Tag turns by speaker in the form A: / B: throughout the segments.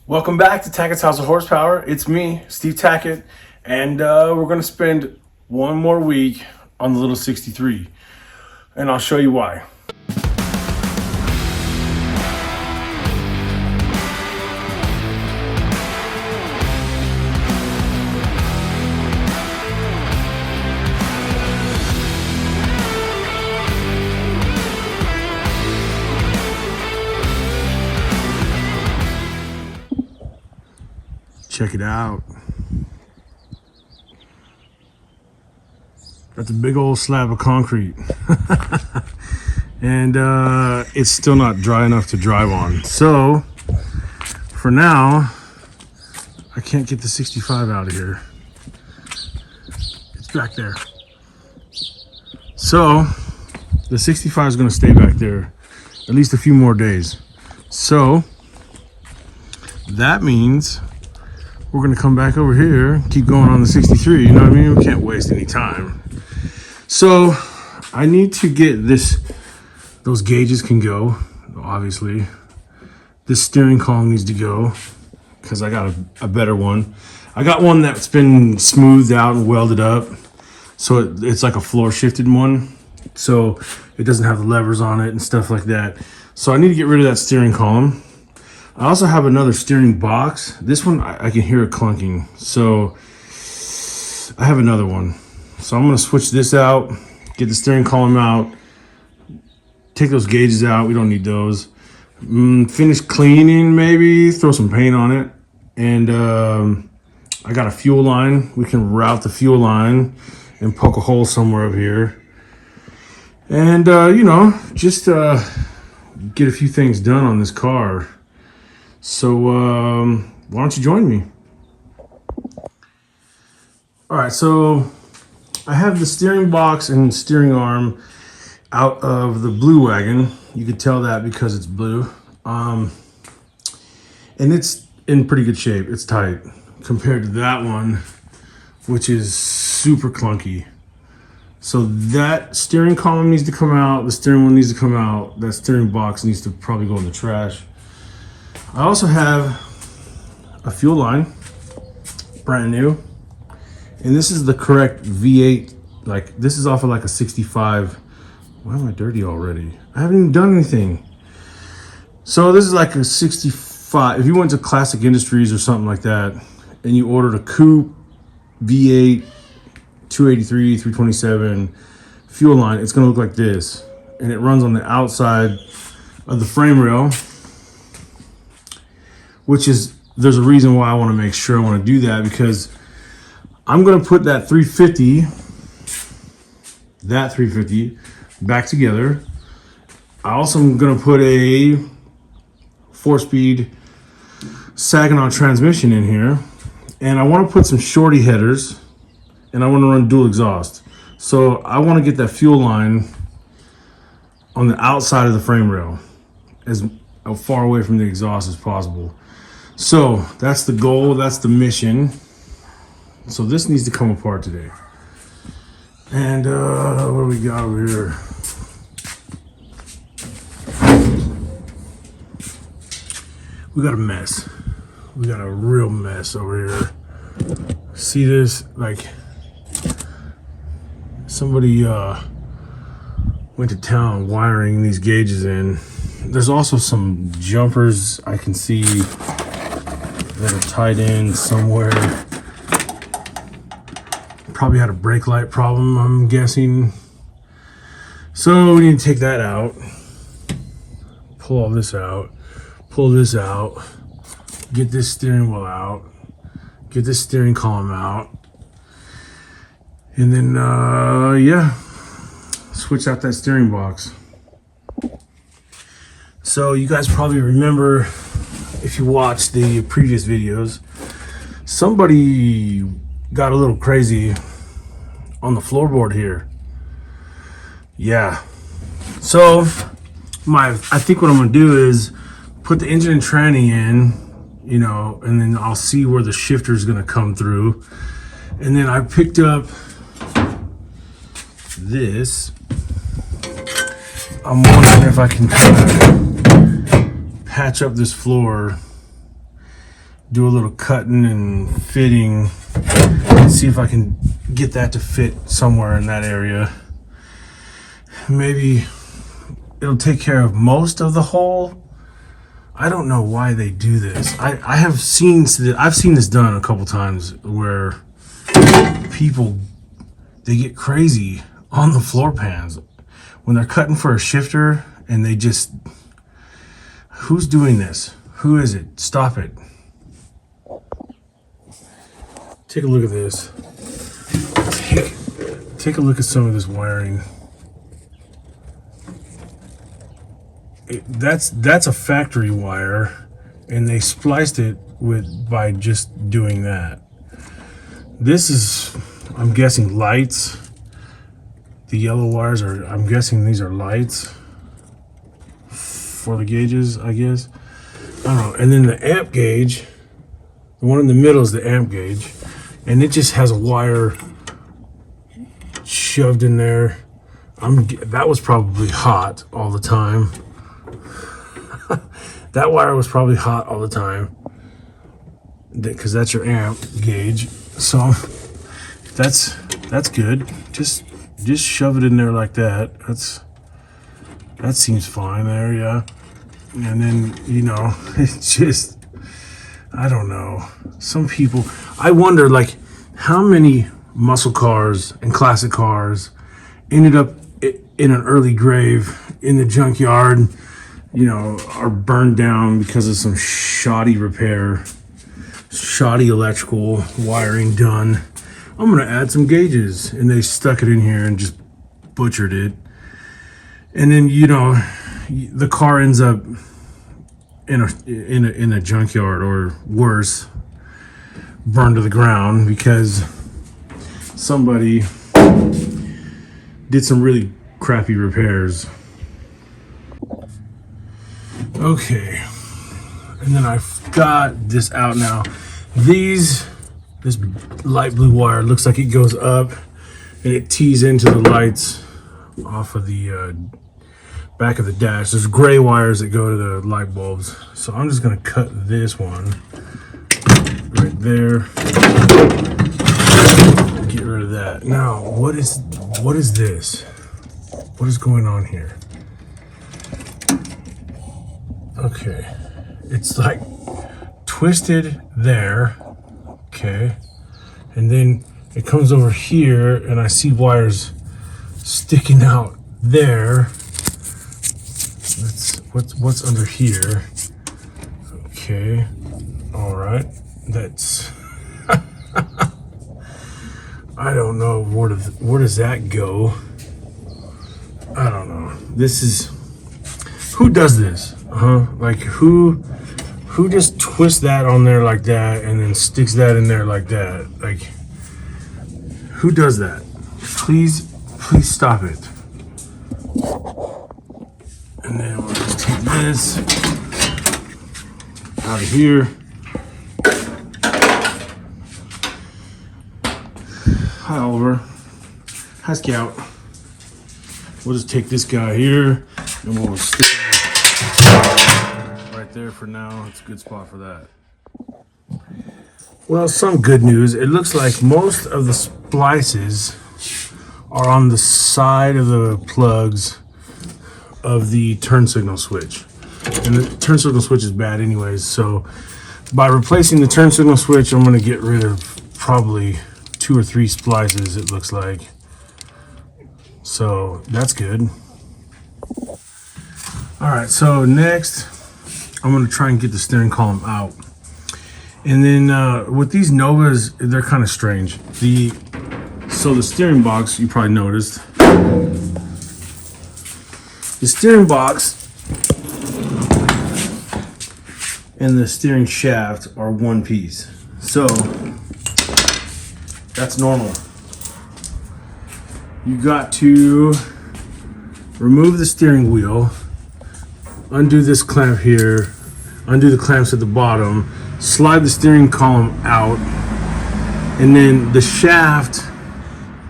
A: Welcome back to Tackett's House of Horsepower. It's me, Steve Tackett, and we're going to spend one more week on the little 63, and I'll show you why. Check it out. That's a big old slab of concrete. And it's still not dry enough to drive on. So for now, I can't get the 65 out of here. It's back there. So the 65 is going to stay back there at least a few more days. So that means we're gonna come back over here, keep going on the 63, you know what I mean? We can't waste any time. So I need to get this, those gauges can go, obviously. This steering column needs to go, because I got a better one. I got one that's been smoothed out and welded up, so it's like a floor shifted one. So it doesn't have the levers on it and stuff like that. So I need to get rid of that steering column. I also have another steering box. This one, I can hear it clunking. So I have another one. So I'm gonna switch this out, get the steering column out, take those gauges out, we don't need those. Finish cleaning maybe, throw some paint on it. And I got a fuel line. We can route the fuel line and poke a hole somewhere over here. And you know, just get a few things done on this car. So why don't you join me? All right, so I have the steering box and steering arm out of the blue wagon. You can tell that because it's blue. And it's in pretty good shape. It's tight compared to that one, which is super clunky. So that steering column needs to come out. The steering wheel needs to come out. That steering box needs to probably go in the trash. I also have a fuel line, brand new, and this is the correct V8. Like, this is off of like a 65. Why am I dirty already? I haven't even done anything. So this is like a 65. If you went to Classic Industries or something like that, and you ordered a Coupe V8 283 327 fuel line, it's gonna look like this, and it runs on the outside of the frame rail. Which is, there's a reason why I want to make sure I want to do that, because I'm going to put that 350 back together. I also am going to put a 4-speed Saginaw transmission in here, and I want to put some shorty headers, and I want to run dual exhaust. So I want to get that fuel line on the outside of the frame rail, as far away from the exhaust as possible. So that's the goal, that's the mission. So this needs to come apart today. And what do we got over here? We got a mess. We got a real mess over here. See this? Like, somebody went to town wiring these gauges in. There's also some jumpers I can see that are tied in somewhere. Probably had a brake light problem, I'm guessing. So we need to take that out. Pull all this out. Pull this out. Get this steering wheel out. Get this steering column out. And then, yeah, switch out that steering box. So you guys probably remember, if you watched the previous videos, somebody got a little crazy on the floorboard here. Yeah. So I think what I'm gonna do is put the engine and tranny in, you know, and then I'll see where the shifter is gonna come through. And then I picked up this. I'm wondering if I can kind of patch up this floor do a little cutting and fitting and see if I can get that to fit somewhere in that area. Maybe it'll take care of most of the hole. I don't know why they do this. I've seen this done a couple times where people, they get crazy on the floor pans when they're cutting for a shifter, and they just, who's doing this? Who is it? Stop it. Take a look at this. Take a look at some of this wiring. That's a factory wire, and they spliced it by just doing that. This is, I'm guessing, lights. The yellow wires are, I'm guessing these are lights for the gauges, I guess. I don't know. And then the amp gauge, the one in the middle is the amp gauge, and it just has a wire shoved in there. That was probably hot all the time. That wire was probably hot all the time, because that's your amp gauge. So that's good. Just shove it in there like that. That seems fine there, yeah. And then, you know, it's just, I don't know. Some people, I wonder, like, how many muscle cars and classic cars ended up in an early grave in the junkyard, you know, are burned down because of some shoddy repair, shoddy electrical wiring done. I'm gonna add some gauges, and they stuck it in here and just butchered it. And then, you know, the car ends up in a junkyard, or worse, burned to the ground because somebody did some really crappy repairs. Okay, and then I've got this out now. This light blue wire looks like it goes up and it tees into the lights off of the back of the dash. There's gray wires that go to the light bulbs. So I'm just gonna cut this one right there. Get rid of that. Now, what is this? What is going on here? Okay, it's like twisted there. Okay, and then it comes over here, and I see wires sticking out there. What's under here? Okay, all right. That's I don't know where does that go? I don't know. This is, who does this? Like who just twists that on there like that and then sticks that in there like that? Like, who does that? Please stop it. And then we'll just take this out of here. Hi, Oliver. Hi, Scout. We'll just take this guy here and we'll stick it right there for now. It's a good spot for that. Well, some good news. It looks like most of the splices are on the side of the plugs of the turn signal switch. And the turn signal switch is bad anyways, so by replacing the turn signal switch, I'm going to get rid of probably 2 or 3 splices, it looks like. So that's good. Alright, so next I'm going to try and get the steering column out. And then with these Novas, they're kind of strange. So the steering box, you probably noticed, the steering box and the steering shaft are one piece. So that's normal. You got to remove the steering wheel, undo this clamp here, undo the clamps at the bottom, slide the steering column out, and then the shaft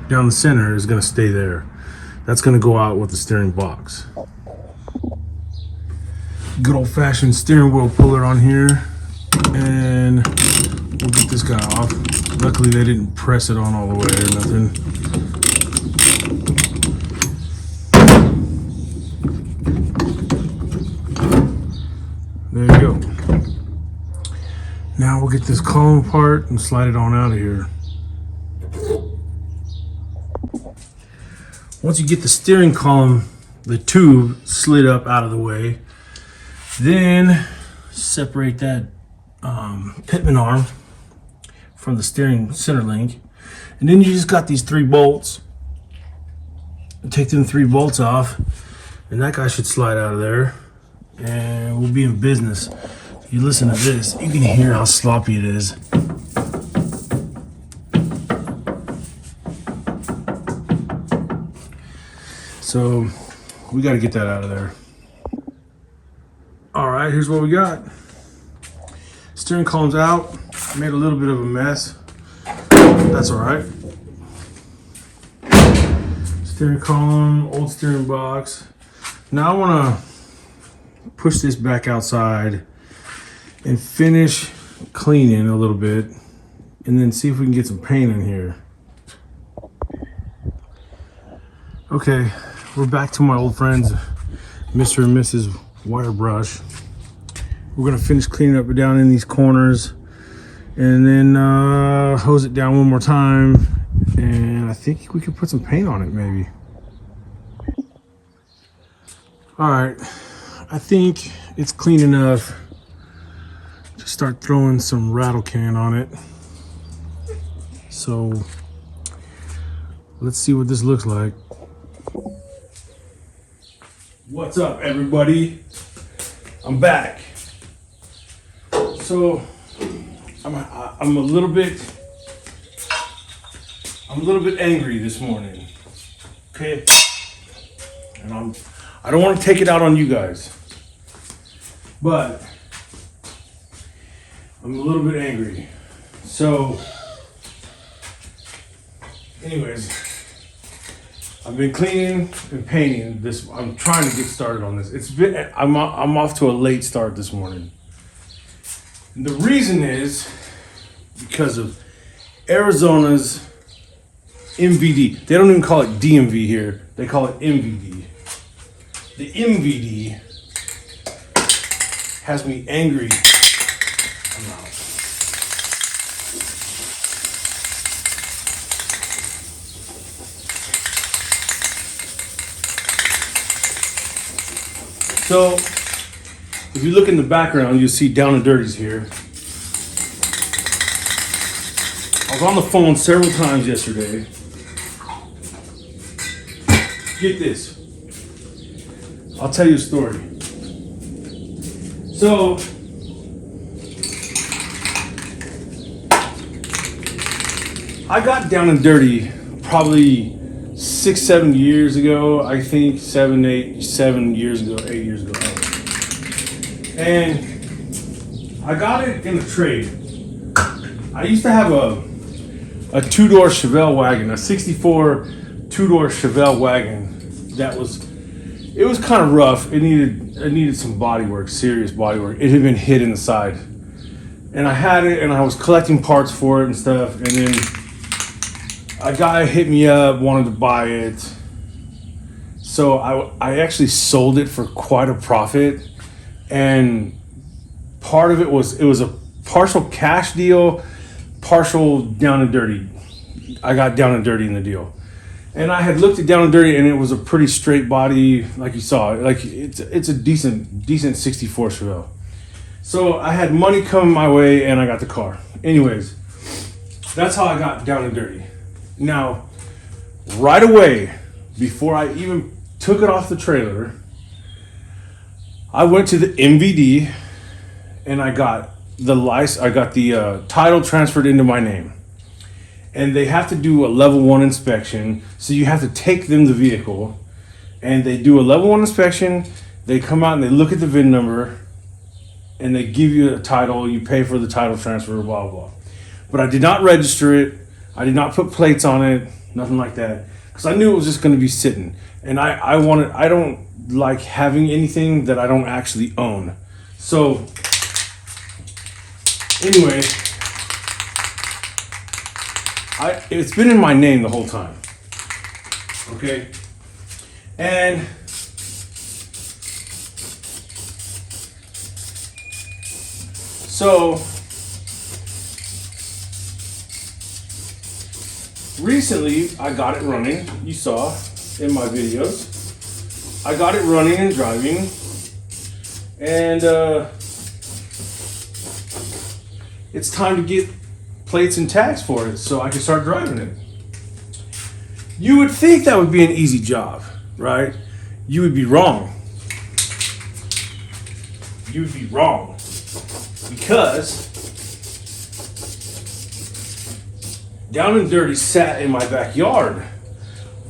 A: down the center is going to stay there. That's going to go out with the steering box. Good old-fashioned steering wheel puller on here. And we'll get this guy off. Luckily they didn't press it on all the way or nothing. There you go. Now we'll get this column apart and slide it on out of here. Once you get the steering column, the tube slid up out of the way, then separate that pitman arm from the steering center link, and then you just got these 3 bolts. Take them 3 bolts off, and that guy should slide out of there, and we'll be in business. If you listen to this, you can hear how sloppy it is. So we got to get that out of there. All right, here's what we got. Steering column's out. Made a little bit of a mess. That's all right. Steering column, old steering box. Now I want to push this back outside and finish cleaning a little bit, and then see if we can get some paint in here. Okay, we're back to my old friends, Mr. and Mrs. Wire Brush. We're gonna finish cleaning up and down in these corners, and then hose it down one more time, and I think we could put some paint on it maybe. All right, I think it's clean enough to start throwing some rattle can on it. So let's see what this looks like. What's up, everybody? I'm back. So I'm a little bit angry this morning. Okay, and I don't want to take it out on you guys, but I'm a little bit angry. So anyways, I've been cleaning and painting this. I'm trying to get started on this. I'm off to a late start this morning. And the reason is because of Arizona's MVD. They don't even call it DMV here. They call it MVD. The MVD has me angry. I'm out. So, if you look in the background, you'll see Down and Dirty's here. I was on the phone several times yesterday. Get this. I'll tell you a story. So, I got Down and Dirty probably 6-7 years ago. I think 7 years ago, 8 years ago. And I got it in a trade. I used to have a 2-door Chevelle wagon, a 64 2-door Chevelle wagon it was kind of rough. It needed some body work, serious body work. It had been hit in the side. And I had it, and I was collecting parts for it and stuff, and then a guy hit me up, wanted to buy it. So I actually sold it for quite a profit. And part of it was a partial cash deal, partial Down and Dirty. I got Down and Dirty in the deal. And I had looked at Down and Dirty, and it was a pretty straight body, like you saw. Like it's a decent 64 Chevelle. So I had money coming my way, and I got the car. Anyways, that's how I got Down and Dirty. Now, right away, before I even took it off the trailer, I went to the MVD, and I got the title transferred into my name. And they have to do a level 1 inspection. So you have to take them the vehicle, and they do a level 1 inspection. They come out and they look at the VIN number, and they give you a title. You pay for the title transfer, blah, blah. But I did not register it. I did not put plates on it, nothing like that. Because I knew it was just going to be sitting. And I don't like having anything that I don't actually own. So Anyway, it's been in my name the whole time. Okay? And so recently I got it running. You saw in my videos. I got it running and driving. And it's time to get plates and tags for it so I can start driving it. You would think that would be an easy job, right? You would be wrong. You would be wrong. Because Down and Dirty sat in my backyard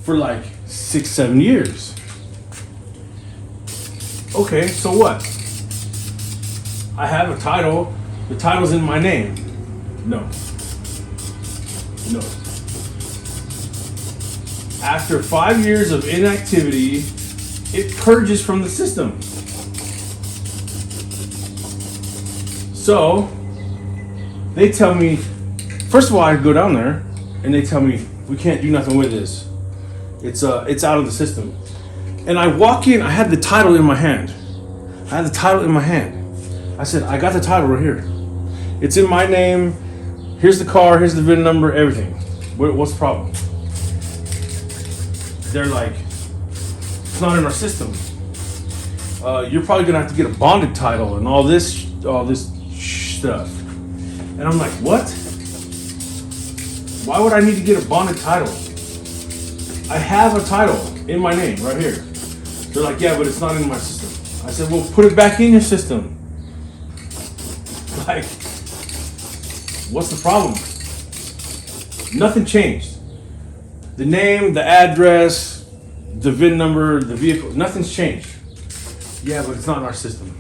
A: for like 6-7 years. Okay, so what? I have a title. The title's in my name. No. No. After 5 years of inactivity, it purges from the system. So, they tell me, first of all, I go down there and they tell me, we can't do nothing with this. It's out of the system. And I walk in, I had the title in my hand. I had the title in my hand. I said, I got the title right here. It's in my name. Here's the car, here's the VIN number, everything. What's the problem? They're like, it's not in our system. You're probably gonna have to get a bonded title and all this stuff. And I'm like, what? Why would I need to get a bonded title? I have a title in my name right here. They're like, yeah, but it's not in my system. I said, well, put it back in your system. Like, what's the problem? Nothing changed. The name, the address, the VIN number, the vehicle, nothing's changed. Yeah, but it's not in our system.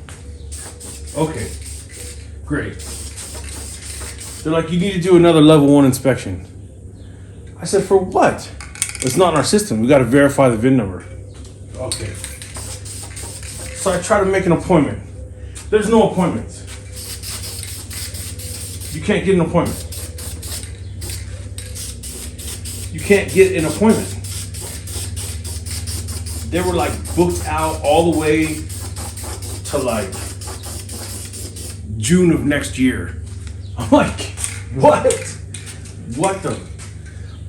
A: Okay, great. They're like, you need to do another level 1 inspection. I said, for what? It's not in our system. We got to verify the VIN number. Okay. So I try to make an appointment. There's no appointments. You can't get an appointment. You can't get an appointment. They were like booked out all the way to like June of next year. I'm like, what? What the?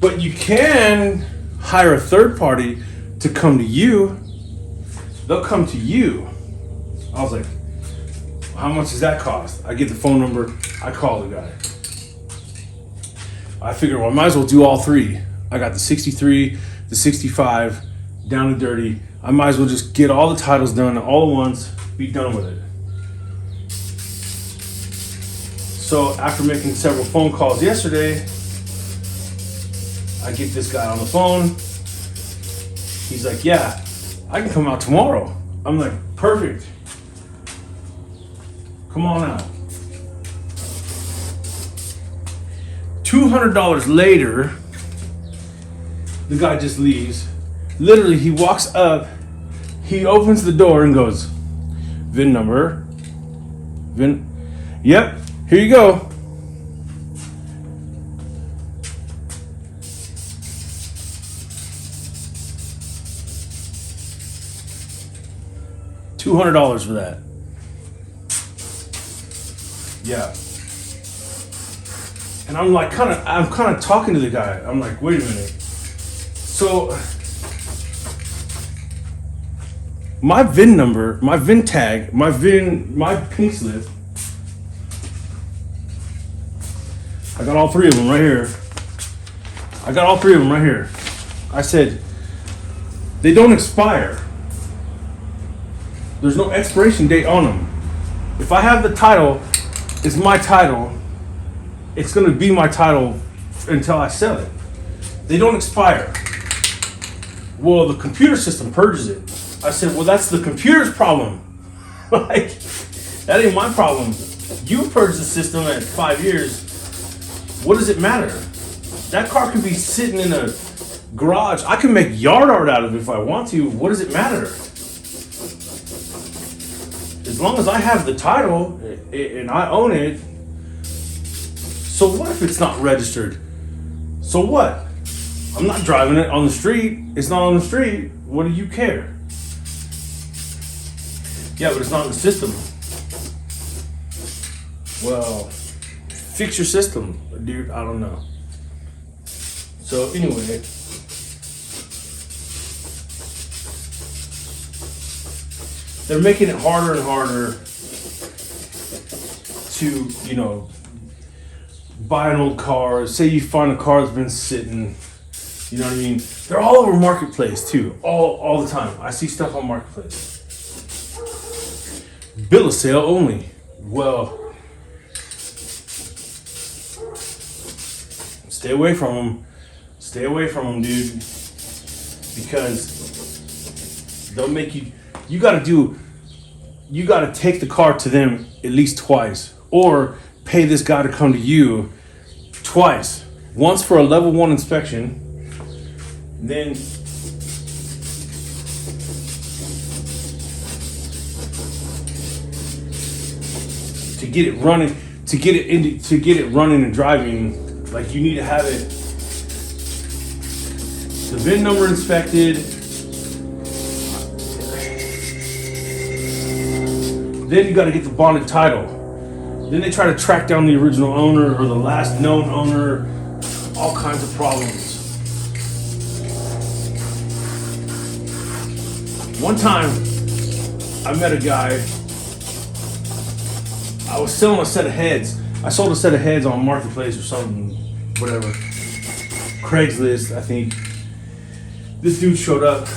A: But you can hire a third party to come to you. They'll come to you. I was like, how much does that cost? I get the phone number. I call the guy. I figure, well, I might as well do all three. I got the 63, the 65, Down and Dirty. I might as well just get all the titles done all at once, be done with it. So after making several phone calls yesterday, I get this guy on the phone. He's like, yeah, I can come out tomorrow. I'm like, perfect. Come on out. $200 later, the guy just leaves. Literally, he walks up, he opens the door and goes, VIN number, VIN, yep, here you go. $200 for that. Yeah. And I'm like, I'm kind of talking to the guy. I'm like, wait a minute. So my VIN number, my VIN tag, my pink slip, I got all three of them right here. I said, they don't expire. There's no expiration date on them. If I have the title, it's my title. It's gonna be my title until I sell it. They don't expire. Well, the computer system purges it. I said, well, that's the computer's problem. Like, that ain't my problem. You purged the system at 5 years. What does it matter? That car can be sitting in a garage. I can make yard art out of it if I want to. What does it matter? As long as I have the title and I own it, So what if it's not registered? So what? I'm not driving it on the street. It's not on the street. What do you care? Yeah, but it's not in the system. Well, fix your system, dude. I don't know. So anyway, they're making it harder and harder to, you know, buy an old car. Say you find a car that's been sitting, you know what I mean? They're all over Marketplace too, all the time. I see stuff on Marketplace. Bill of sale only. Well, stay away from them. Stay away from them, dude. Because they'll make you, you gotta take the car to them at least twice. Or pay this guy to come to you twice. Once for a level 1 inspection, then to get it running, to get it running and driving, like you need to have it, the VIN number inspected, then you got to get the bonded title. Then they try to track down the original owner or the last known owner, all kinds of problems. One time, I met a guy, I was selling a set of heads. I sold a set of heads on Marketplace or something, whatever. Craigslist, I think. This dude showed up,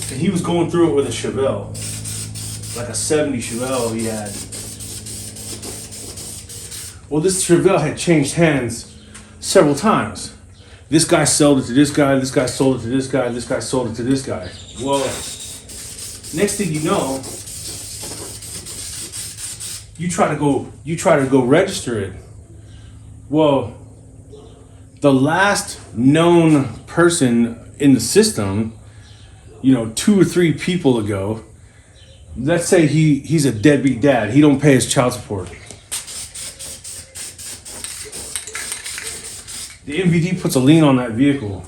A: and he was going through it with a Chevelle. Like a 70 Chevelle he had. Well, this Chevelle had changed hands several times. This guy sold it to this guy, this guy sold it to this guy, this guy sold it to this guy. Well, next thing you know, you try to go register it. Well, the last known person in the system, you know, 2 or 3 people ago, let's say he's a deadbeat dad. He don't pay his child support. The MVD puts a lien on that vehicle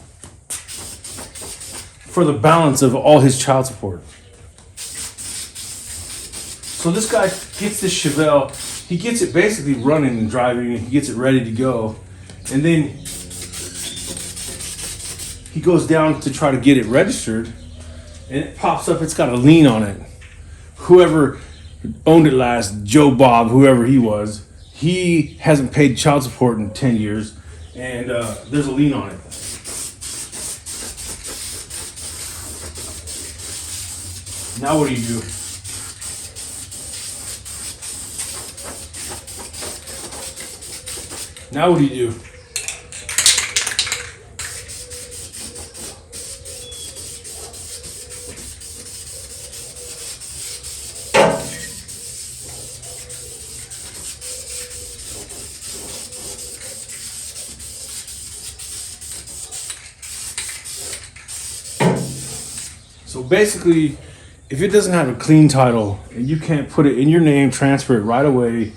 A: for the balance of all his child support. So this guy gets this Chevelle, he gets it basically running and driving, and he gets it ready to go. And then he goes down to try to get it registered, and it pops up, it's got a lien on it. Whoever owned it last, Joe Bob, whoever he was, he hasn't paid child support in 10 years, and there's a lien on it. Now what do you do? Now what do you do? So basically, if it doesn't have a clean title and you can't put it in your name, transfer it right away,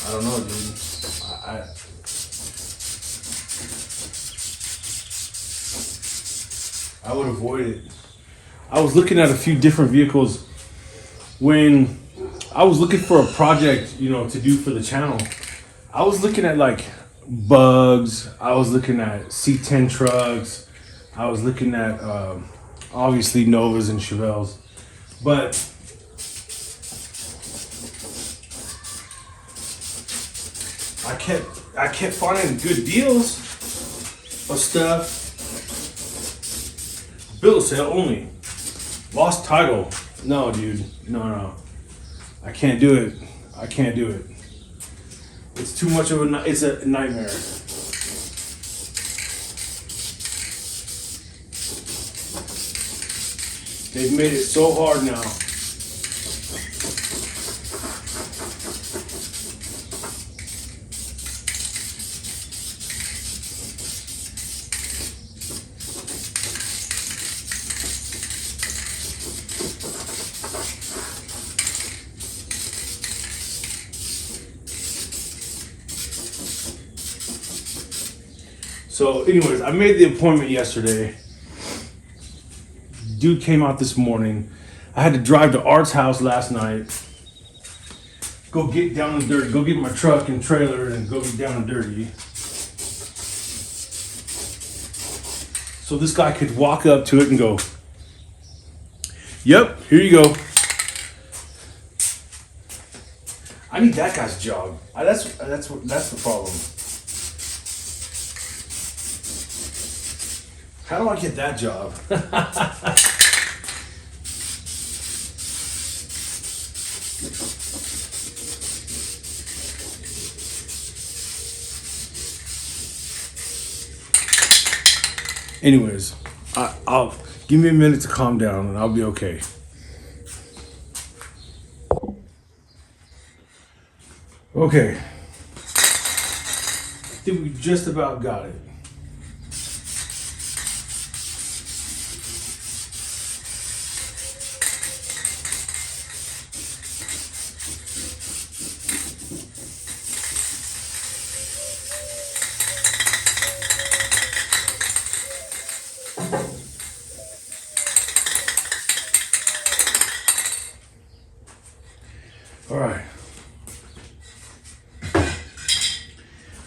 A: I don't know, dude. I would avoid it. I was looking at a few different vehicles when I was looking for a project, you know, to do for the channel. I was looking at like Bugs. I was looking at C10 trucks. I was looking at obviously Novas and Chevelles, but I kept finding good deals of stuff. Bill of sale only. Lost title. No, dude. No. I can't do it. I can't do it. It's too much of it's a nightmare. They've made it so hard now. So anyways, I made the appointment yesterday. Dude came out this morning. I had to drive to Art's house last night. Go get down and dirty. Go get my truck and trailer and go get down and dirty. So this guy could walk up to it and go, "Yep, here you go." I need that guy's job. That's the problem. How do I get that job? Anyways, I'll give me a minute to calm down and I'll be okay. Okay. I think we just about got it. All right.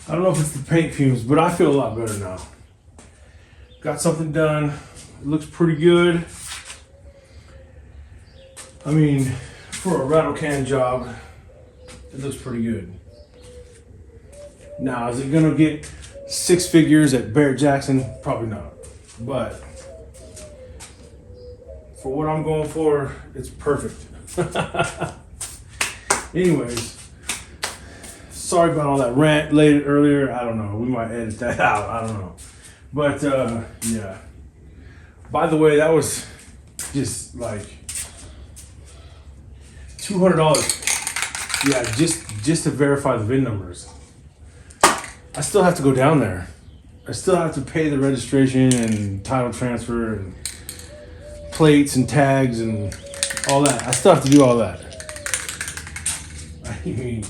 A: I don't know if it's the paint fumes, but I feel a lot better now. Got something done. It looks pretty good. I mean, for a rattle can job, it looks pretty good. Now, is it gonna get 6 figures at Barrett Jackson? Probably not. But for what I'm going for, it's perfect. Anyways, sorry about all that rant earlier. I don't know. We might edit that out. I don't know. But yeah. By the way, that was just like $200. Yeah, just to verify the VIN numbers. I still have to go down there. I still have to pay the registration and title transfer and plates and tags and all that. I still have to do all that. I mean,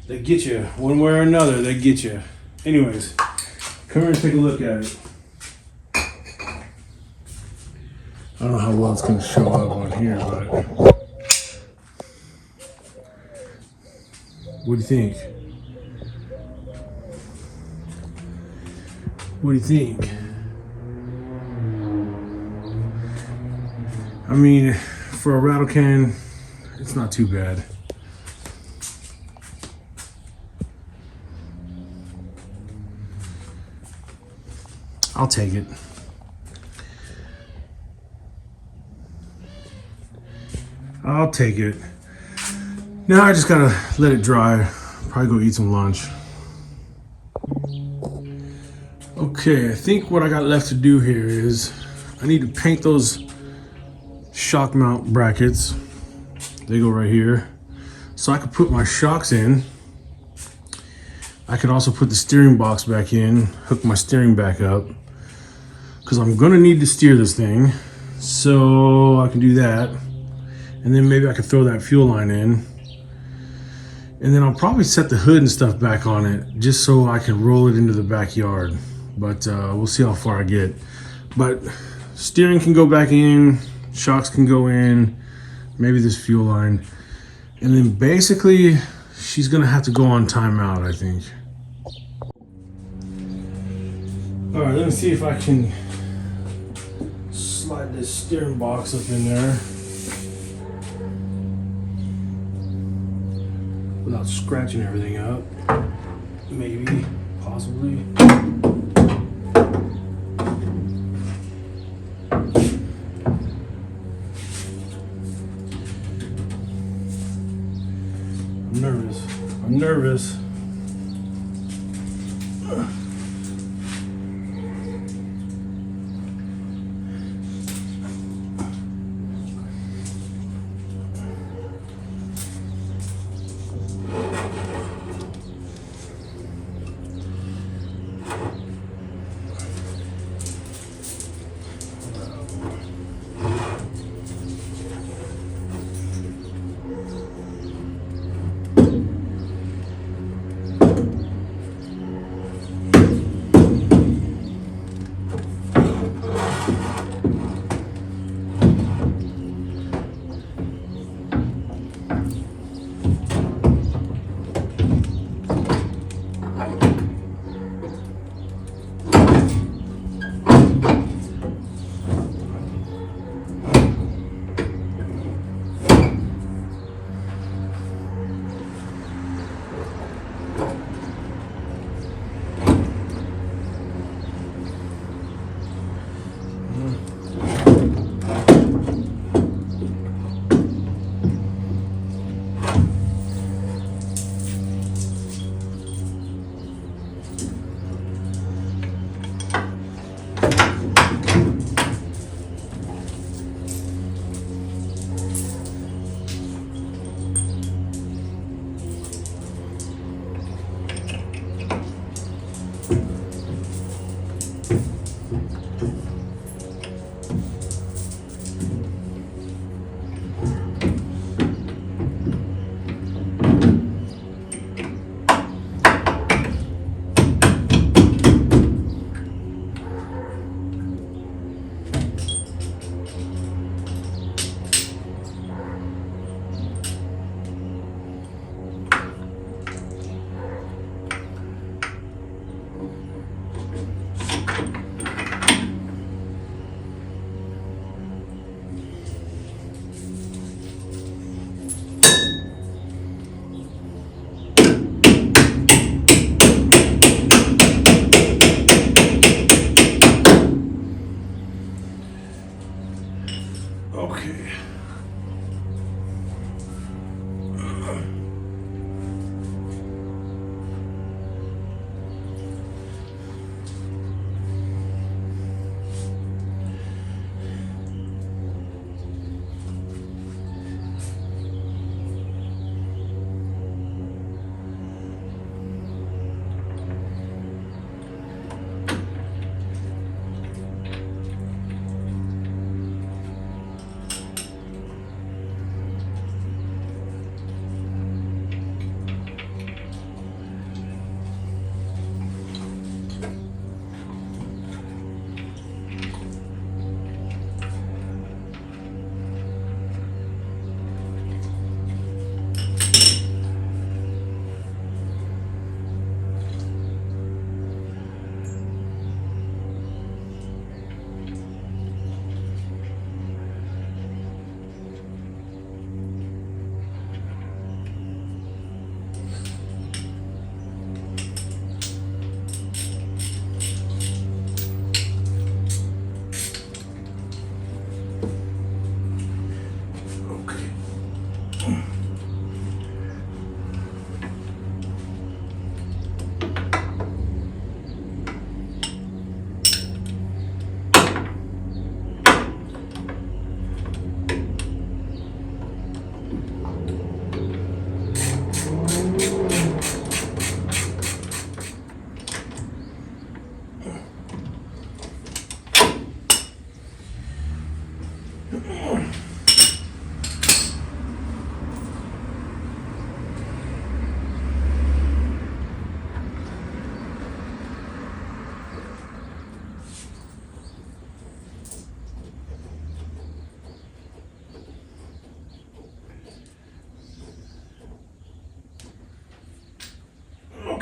A: they get you one way or another. They get you. Anyways, come here and take a look at it. I don't know how well it's going to show up on here, but what do you think? What do you think? I mean, for a rattle can, it's not too bad. I'll take it. I'll take it. Now I just gotta let it dry. Probably go eat some lunch. Okay, I think what I got left to do here is I need to paint those shock mount brackets. They go right here. So I could put my shocks in. I could also put the steering box back in, hook my steering back up, because I'm gonna need to steer this thing. So I can do that. And then maybe I could throw that fuel line in. And then I'll probably set the hood and stuff back on it just so I can roll it into the backyard. But we'll see how far I get. But steering can go back in, shocks can go in, maybe this fuel line. And then basically, she's gonna have to go on timeout, I think. All right, let me see if I can slide this steering box up in there without scratching everything up. Maybe, possibly. I'm nervous.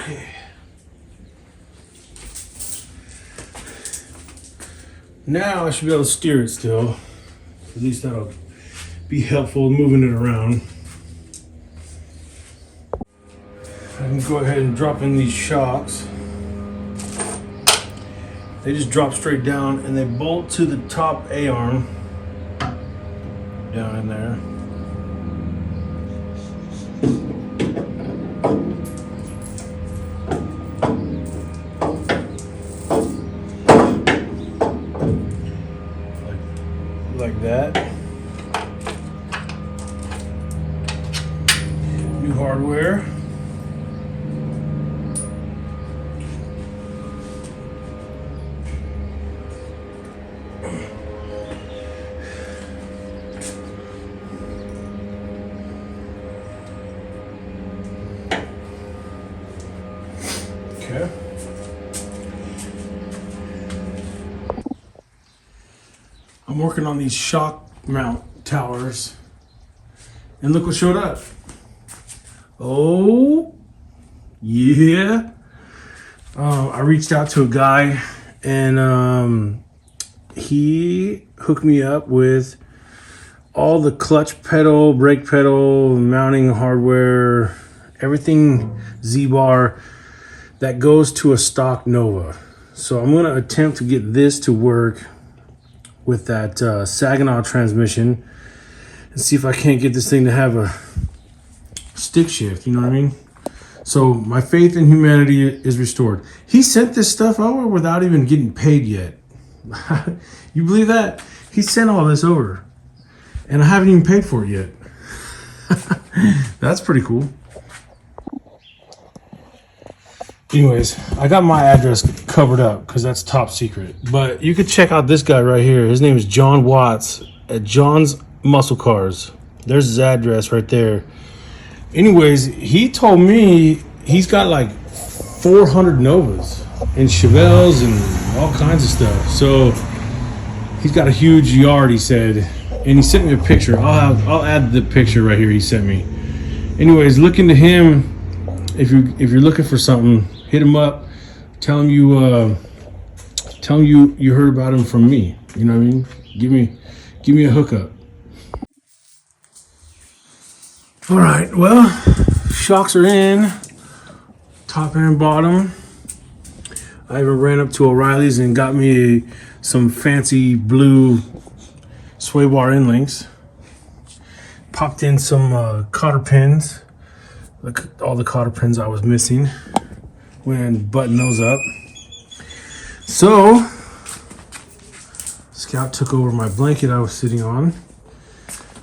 A: Okay. Now I should be able to steer it still. At least that'll be helpful in moving it around. I can go ahead and drop in these shocks. They just drop straight down and they bolt to the top A-arm down in there. Like that. New hardware. Okay. I'm working on these shock mount towers, and look what showed up. Oh, yeah. I reached out to a guy, and he hooked me up with all the clutch pedal, brake pedal, mounting hardware, everything Z-bar that goes to a stock Nova. So I'm going to attempt to get this to work with that Saginaw transmission and see if I can't get this thing to have a stick shift, you know what I mean? So my faith in humanity is restored. He sent this stuff over without even getting paid yet. You believe that? He sent all this over and I haven't even paid for it yet. That's pretty cool. Anyways, I got my address covered up because that's top secret. But you could check out this guy right here. His name is John Watts at John's Muscle Cars. There's his address right there. Anyways, he told me he's got like 400 Novas and Chevelles and all kinds of stuff. So he's got a huge yard, he said. And he sent me a picture. I'll add the picture right here he sent me. Anyways, look into him. If you're looking for something, hit him up. Tell him you heard about him from me. You know what I mean? Give me a hookup. All right. Well, shocks are in, top and bottom. I even ran up to O'Reilly's and got me some fancy blue sway bar end links. Popped in some cotter pins. Look at all the cotter pins I was missing. Went and buttoned those up. So, Scout took over my blanket I was sitting on.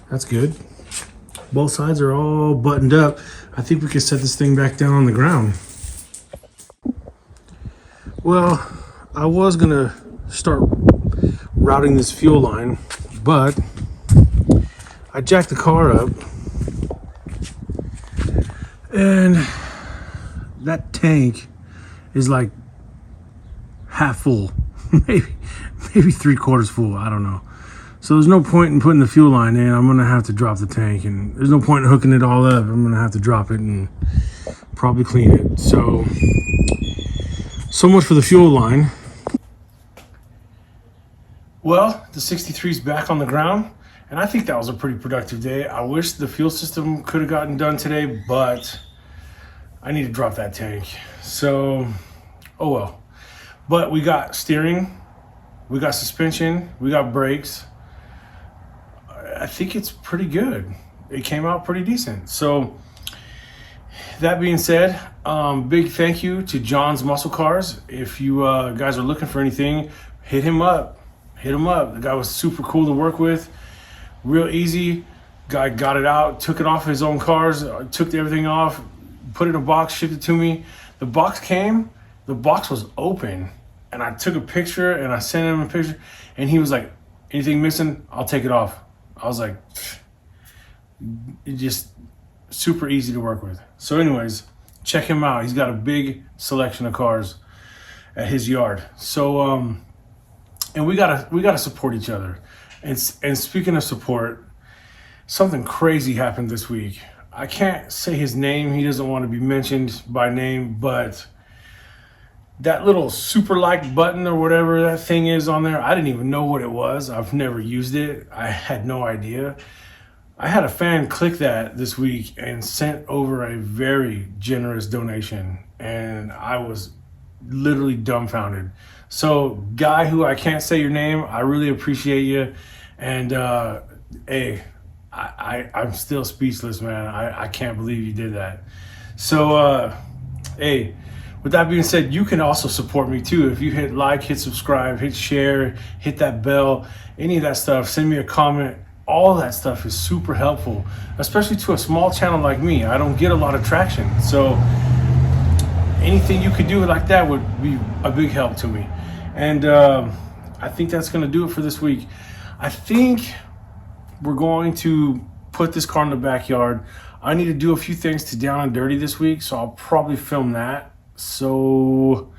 A: That's good. Both sides are all buttoned up. I think we can set this thing back down on the ground. Well, I was gonna start routing this fuel line, but I jacked the car up and that tank is like half full, maybe 3/4 full, I don't know. So there's no point in putting the fuel line in. I'm gonna have to drop the tank, and there's no point in hooking it all up. I'm gonna have to drop it and probably clean it. So much for the fuel line. Well, the 63 is back on the ground, and I think that was a pretty productive day. I wish the fuel system could have gotten done today, but I need to drop that tank. So, oh well. But we got steering, we got suspension, we got brakes. I think it's pretty good. It came out pretty decent. So, that being said, big thank you to John's Muscle Cars. If you guys are looking for anything, hit him up. Hit him up. The guy was super cool to work with. Real easy. Guy got it out, took it off his own cars, took everything off, put it in a box, shipped it to me. The box came, the box was open. And I took a picture and I sent him a picture. And he was like, anything missing? I'll take it off. I was like, it just super easy to work with. So anyways, check him out. He's got a big selection of cars at his yard. So, and we gotta support each other. And speaking of support, something crazy happened this week. I can't say his name. He doesn't want to be mentioned by name, but that little super like button or whatever that thing is on there, I didn't even know what it was. I've never used it. I had no idea. I had a fan click that this week and sent over a very generous donation, and I was literally dumbfounded. So, guy who I can't say your name, I really appreciate you. And hey, I'm still speechless, man. I can't believe you did that. So, hey, with that being said, you can also support me too. If you hit like, hit subscribe, hit share, hit that bell, any of that stuff, send me a comment. All that stuff is super helpful, especially to a small channel like me. I don't get a lot of traction. So anything you could do like that would be a big help to me. And I think that's going to do it for this week. I think we're going to put this car in the backyard. I need to do a few things to down and dirty this week, so I'll probably film that. So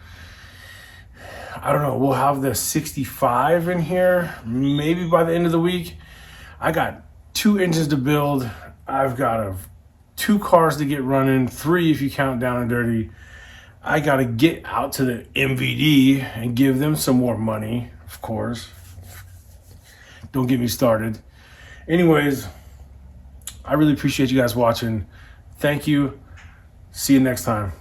A: I don't know, we'll have the 65 in here maybe by the end of the week. I got 2 engines to build. I've got 2 cars to get running, 3 if you count down and dirty. I got to get out to the MVD and give them some more money, of course. Don't get me started. Anyways, I really appreciate you guys watching. Thank you. See you next time.